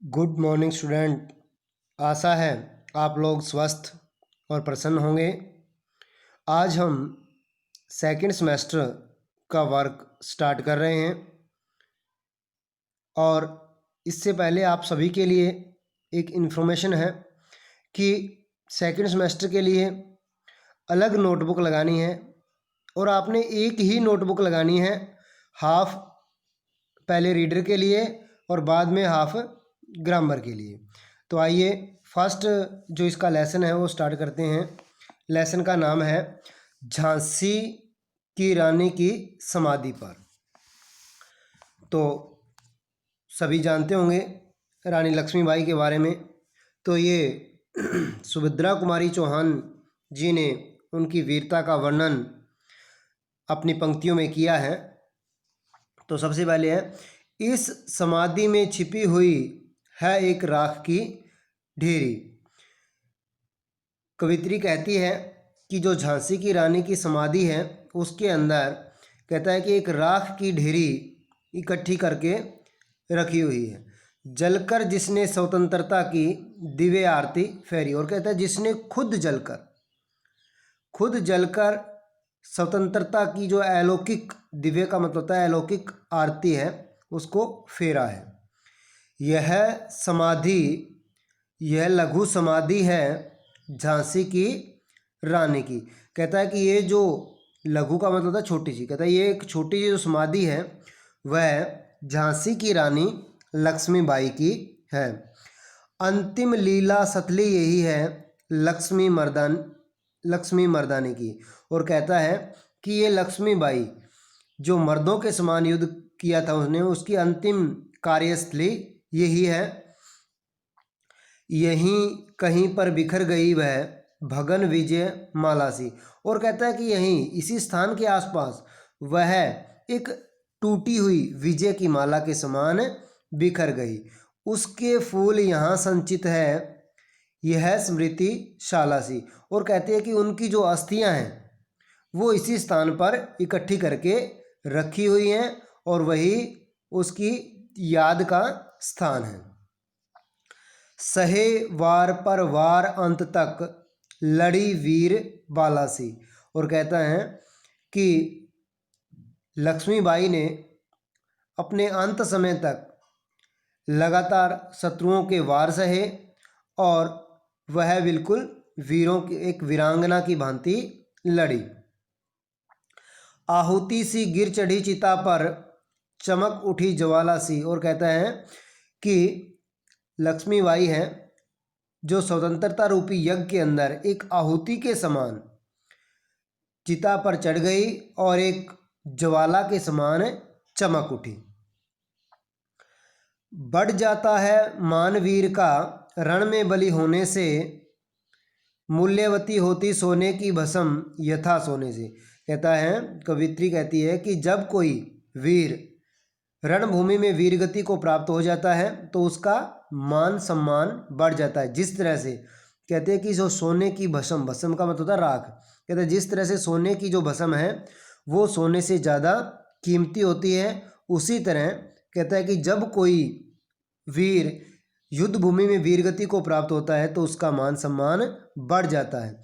Good morning student. आशा है आप लोग स्वस्थ और प्रसन्न होंगे। आज हम सेकंड सेमेस्टर का वर्क स्टार्ट कर रहे हैं और इससे पहले आप सभी के लिए एक इन्फॉर्मेशन है कि सेकंड सेमेस्टर के लिए अलग नोटबुक लगानी है और आपने एक ही नोटबुक लगानी है, हाफ पहले रीडर के लिए और बाद में हाफ ग्रामर के लिए। तो आइए फर्स्ट जो इसका लेसन है वो स्टार्ट करते हैं। लेसन का नाम है झांसी की रानी की समाधि पर। तो सभी जानते होंगे रानी लक्ष्मीबाई के बारे में। तो ये सुभद्रा कुमारी चौहान जी ने उनकी वीरता का वर्णन अपनी पंक्तियों में किया है। तो सबसे पहले है, इस समाधि में छिपी हुई है एक राख की ढेरी। कवित्री कहती है कि जो झांसी की रानी की समाधि है उसके अंदर कहता है कि एक राख की ढेरी इकट्ठी करके रखी हुई है, जलकर जिसने स्वतंत्रता की दिव्य आरती फेरी। और कहता है जिसने खुद जलकर स्वतंत्रता की जो अलौकिक, दिव्य का मतलब होता है अलौकिक आरती है, उसको फेरा है। यह समाधि, यह लघु समाधि है झांसी की रानी की। कहता है कि ये जो लघु का मतलब होता है छोटी सी, कहता है ये एक छोटी सी जो समाधि है वह झांसी की रानी लक्ष्मीबाई की है। अंतिम लीला सतली यही है लक्ष्मी मर्दानी की। और कहता है कि ये लक्ष्मीबाई जो मर्दों के समान युद्ध किया था उसने, उसकी अंतिम कार्यस्थली यही है। यहीं कहीं पर बिखर गई वह भगन विजय माला सी। और कहता है कि यहीं इसी स्थान के आसपास वह एक टूटी हुई विजय की माला के समान बिखर गई। उसके फूल यहाँ संचित है यह स्मृति शाला सी। और कहते हैं कि उनकी जो अस्थियां हैं वो इसी स्थान पर इकट्ठी करके रखी हुई हैं और वही उसकी याद का स्थान है। सहे वार पर वार अंत तक लड़ी वीर बालासी। और कहता है कि लक्ष्मीबाई ने अपने अंत समय तक लगातार शत्रुओं के वार सहे और वह बिल्कुल वीरों की एक वीरांगना की भांति लड़ी। आहुति सी गिर चढ़ी चिता पर चमक उठी ज्वाला सी। और कहता है कि लक्ष्मीबाई है जो स्वतंत्रता रूपी यज्ञ के अंदर एक आहुति के समान चिता पर चढ़ गई और एक ज्वाला के समान चमक उठी। बढ़ जाता है मानवीर का रण में बलि होने से, मूल्यवती होती सोने की भस्म यथा सोने से। कहता है, कवित्री कहती है कि जब कोई वीर रणभूमि में वीरगति को प्राप्त हो जाता है तो उसका मान सम्मान बढ़ जाता है। जिस तरह से कहते हैं कि जो सोने की भस्म का मतलब होता है राख, कहते हैं जिस तरह से सोने की जो भस्म है वो सोने से ज़्यादा कीमती होती है, उसी तरह कहता है कि जब कोई वीर युद्ध भूमि में वीरगति को प्राप्त होता है तो उसका मान सम्मान बढ़ जाता है।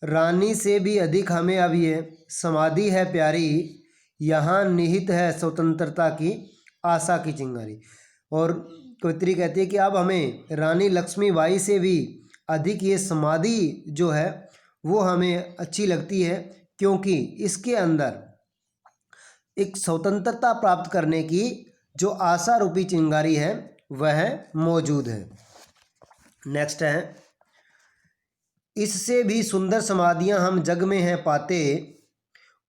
रानी से भी अधिक हमें अब ये समाधि है प्यारी, यहाँ निहित है स्वतंत्रता की आशा की चिंगारी। और कवित्री कहती है कि अब हमें रानी लक्ष्मीबाई से भी अधिक ये समाधि जो है वो हमें अच्छी लगती है, क्योंकि इसके अंदर एक स्वतंत्रता प्राप्त करने की जो आशा रूपी चिंगारी है वह मौजूद है। नेक्स्ट है, इससे भी सुंदर समाधियां हम जग में हैं पाते,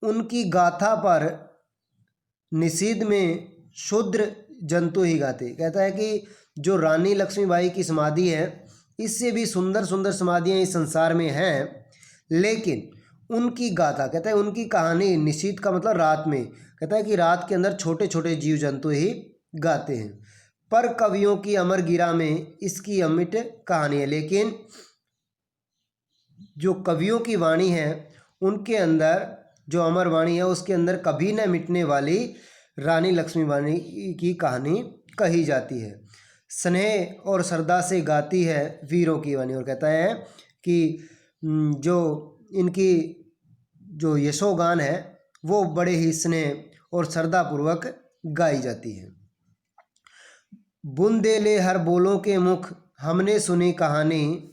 उनकी गाथा पर निषीद में शूद्र जंतु ही गाते। कहता है कि जो रानी लक्ष्मीबाई की समाधि है इससे भी सुंदर सुंदर समाधियां इस संसार में हैं, लेकिन उनकी गाथा, कहता है उनकी कहानी, निषीद का मतलब रात में, कहता है कि रात के अंदर छोटे छोटे जीव जंतु ही गाते हैं। पर कवियों की अमर गिरा में इसकी अमिट कहानी है। लेकिन जो कवियों की वाणी है उनके अंदर, जो अमर वाणी है उसके अंदर कभी न मिटने वाली रानी लक्ष्मीबाई की कहानी कही जाती है। स्नेह और श्रद्धा से गाती है वीरों की वाणी, और कहता है कि जो इनकी जो यशोगान है वो बड़े ही स्नेह और श्रद्धापूर्वक गाई जाती है। बुंदेले हर बोलों के मुख हमने सुनी कहानी,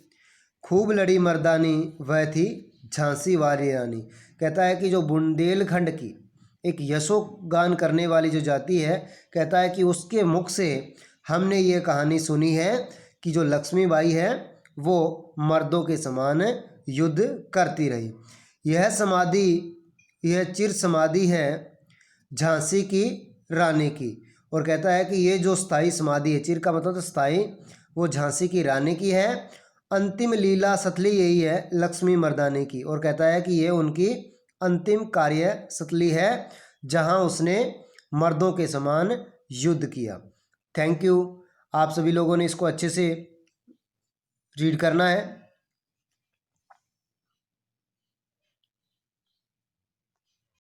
खूब लड़ी मर्दानी वह थी झांसी वाली रानी। कहता है कि जो बुंदेलखंड की एक यशोगान करने वाली जो जाति है, कहता है कि उसके मुख से हमने ये कहानी सुनी है कि जो लक्ष्मीबाई है वो मर्दों के समान युद्ध करती रही। यह चिर समाधि है झांसी की रानी की, और कहता है कि ये जो स्थायी समाधि है, चिर का मतलब तो स्थायी, वो झांसी की रानी की है। अंतिम लीला सतली यही है लक्ष्मी मर्दानी की, और कहता है कि ये उनकी अंतिम कार्य सतली है जहां उसने मर्दों के समान युद्ध किया। Thank you. आप सभी लोगों ने इसको अच्छे से रीड करना है।